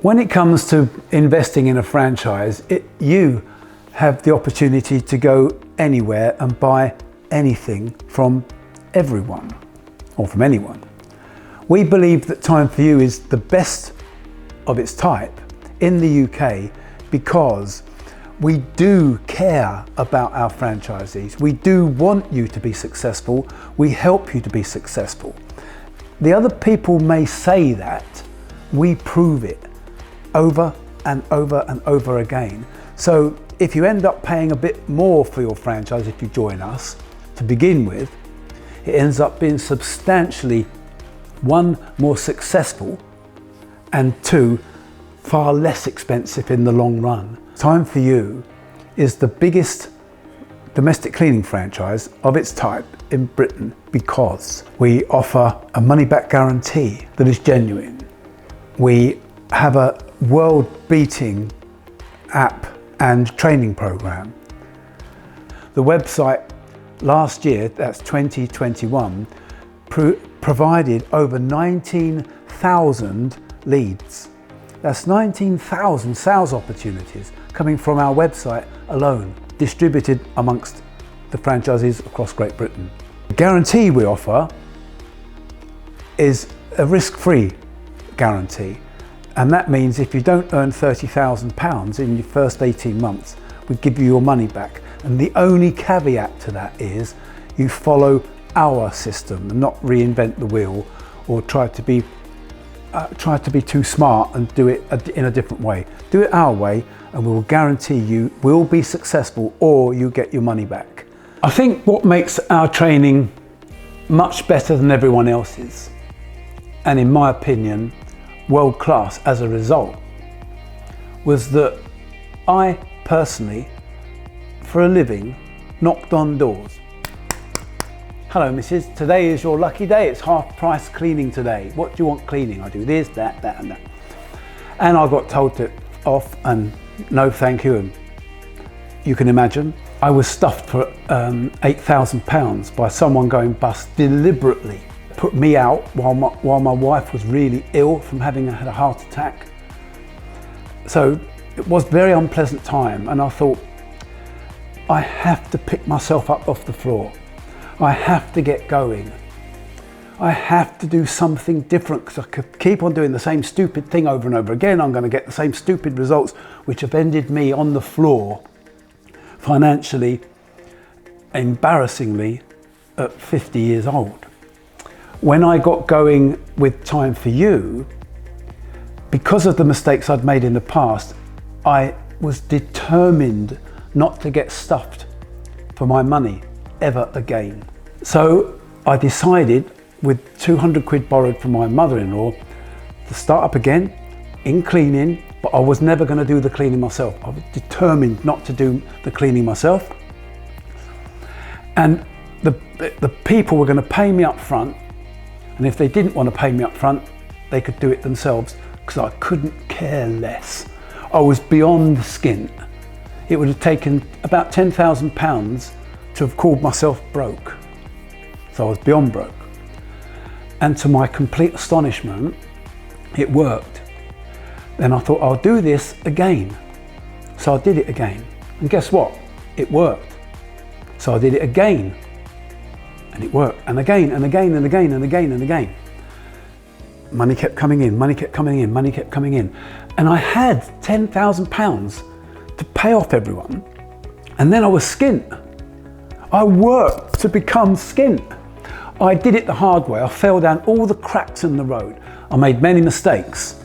When it comes to investing in a franchise, you have the opportunity to go anywhere and buy anything from everyone or from anyone. We believe that Time For You is the best of its type in the UK because we do care about our franchisees. We do want you to be successful. We help you to be successful. The other people may say that, we prove it over and over and over again. So if you end up paying a bit more for your franchise if you join us to begin with, it ends up being substantially, one, more successful, and two, far less expensive in the long run. Time For You is the biggest domestic cleaning franchise of its type in Britain because we offer a money-back guarantee that is genuine. We have a world-beating app and training program. The website last year, that's 2021, provided over 19,000 leads. That's 19,000 sales opportunities coming from our website alone, distributed amongst the franchisees across Great Britain. The guarantee we offer is a risk-free guarantee, and that means if you don't earn £30,000 in your first 18 months, we give you your money back. And the only caveat to that is you follow our system and not reinvent the wheel or try to be too smart and do it in a different way. Do it our way and we will guarantee you will be successful or you get your money back. I think what makes our training much better than everyone else's, and in my opinion, world class as a result, was that I personally, for a living, knocked on doors. Hello missus, today is your lucky day, it's half price cleaning today. What do you want cleaning? I do this, that and that. And I got told to off and no thank you. And you can imagine, I was stuffed for £8,000 by someone going bust deliberately. Put me out while my wife was really ill from having had a heart attack. So it was a very unpleasant time and I thought, I have to pick myself up off the floor. I have to get going. I have to do something different because I could keep on doing the same stupid thing over and over again. I'm going to get the same stupid results, which have ended me on the floor financially, embarrassingly, at 50 years old. When I got going with Time For You, because of the mistakes I'd made in the past, I was determined not to get stuffed for my money ever again. So I decided, with 200 quid borrowed from my mother-in-law, to start up again in cleaning, but I was never going to do the cleaning myself. I was determined not to do the cleaning myself. And the people were going to pay me up front, and if they didn't want to pay me up front, they could do it themselves, because I couldn't care less. I was beyond skint. It would have taken about £10,000 to have called myself broke. So I was beyond broke. And to my complete astonishment, it worked. Then I thought, I'll do this again. So I did it again. And guess what? It worked. So I did it again. And it worked. And again, and again, and again, and again, and again. Money kept coming in, money kept coming in, money kept coming in. And I had £10,000 to pay off everyone. And then I was skint. I worked to become skint. I did it the hard way. I fell down all the cracks in the road. I made many mistakes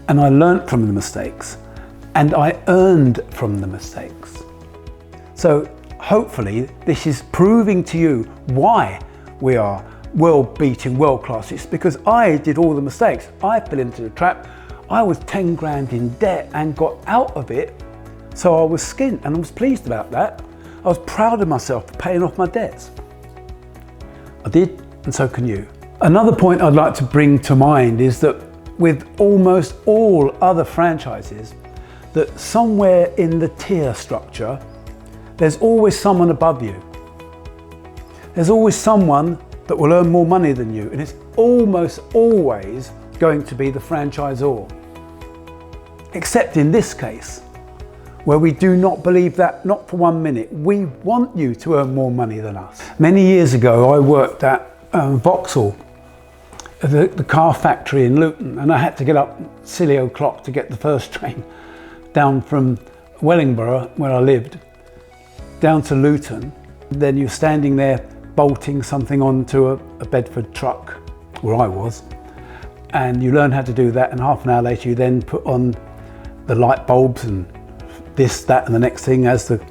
and I learnt from the mistakes and I earned from the mistakes. So hopefully this is proving to you why we are world-beating, world-class. It's because I did all the mistakes. I fell into the trap. I was 10 grand in debt and got out of it. So I was skint and I was pleased about that. I was proud of myself for paying off my debts. I did, and so can you. Another point I'd like to bring to mind is that with almost all other franchises, that somewhere in the tier structure, there's always someone above you. There's always someone that will earn more money than you, and it's almost always going to be the franchisor. Except in this case, where we do not believe that, not for 1 minute. We want you to earn more money than us. Many years ago, I worked at Vauxhall, the car factory in Luton, and I had to get up silly o'clock to get the first train down from Wellingborough, where I lived, down to Luton. Then you're standing there bolting something onto a Bedford truck, where I was, and you learn how to do that, and half an hour later you then put on the light bulbs and this, that and the next thing as the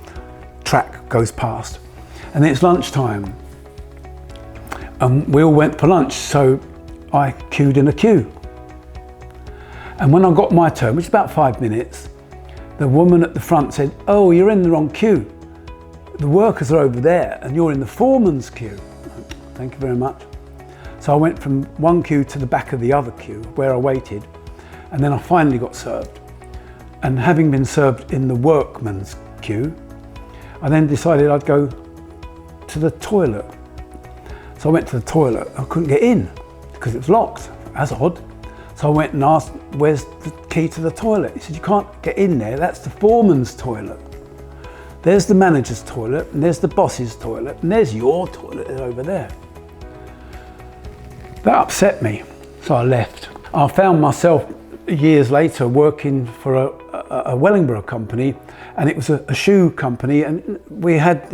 track goes past. And then it's lunchtime. We all went for lunch, so I queued in a queue. And when I got my turn, which was about 5 minutes, the woman at the front said, "Oh, you're in the wrong queue. The workers are over there and you're in the foreman's queue." Thank you very much. So I went from one queue to the back of the other queue where I waited, and then I finally got served. And having been served in the workman's queue, I then decided I'd go to the toilet. So I went to the toilet. I couldn't get in because it was locked. That's odd. So I went and asked, "Where's the key to the toilet?" He said, "You can't get in there. That's the foreman's toilet. There's the manager's toilet, and there's the boss's toilet, and there's your toilet over there." That upset me, so I left. I found myself years later working for a Wellingborough company, and it was a shoe company, and we had,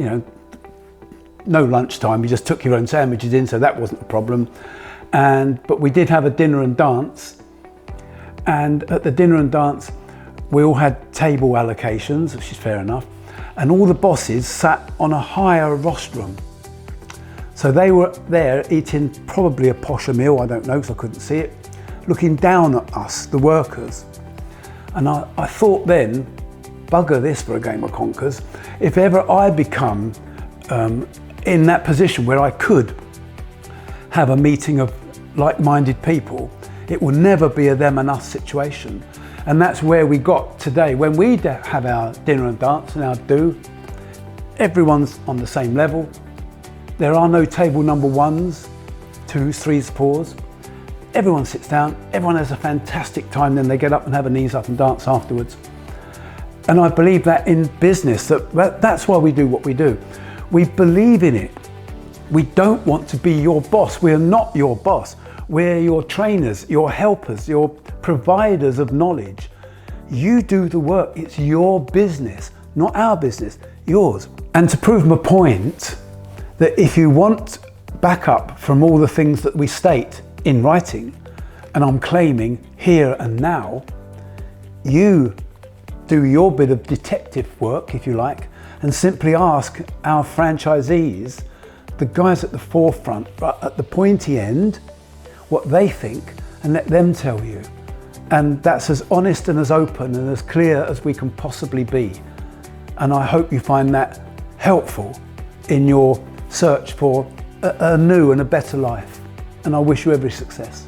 no lunchtime. You just took your own sandwiches in, so that wasn't a problem. But we did have a dinner and dance, and at the dinner and dance, we all had table allocations, which is fair enough, and all the bosses sat on a higher rostrum. So they were there eating probably a posher meal, I don't know because I couldn't see it, looking down at us, the workers. And I thought then, bugger this for a game of conkers, if ever I become in that position where I could have a meeting of like-minded people, it will never be a them and us situation. And that's where we got today. When we have our dinner and dance and our do, everyone's on the same level. There are no table number ones, twos, threes, fours. Everyone sits down, everyone has a fantastic time, then they get up and have a knees up and dance afterwards. And I believe that in business, that's why we do what we do. We believe in it. We don't want to be your boss. We are not your boss. We're your trainers, your helpers, your providers of knowledge. You do the work. It's your business, not our business, yours. And to prove my point, that if you want backup from all the things that we state in writing, and I'm claiming here and now, you do your bit of detective work, if you like, and simply ask our franchisees, the guys at the forefront, at the pointy end, what they think, and let them tell you. And that's as honest and as open and as clear as we can possibly be. And I hope you find that helpful in your search for a new and a better life. And I wish you every success.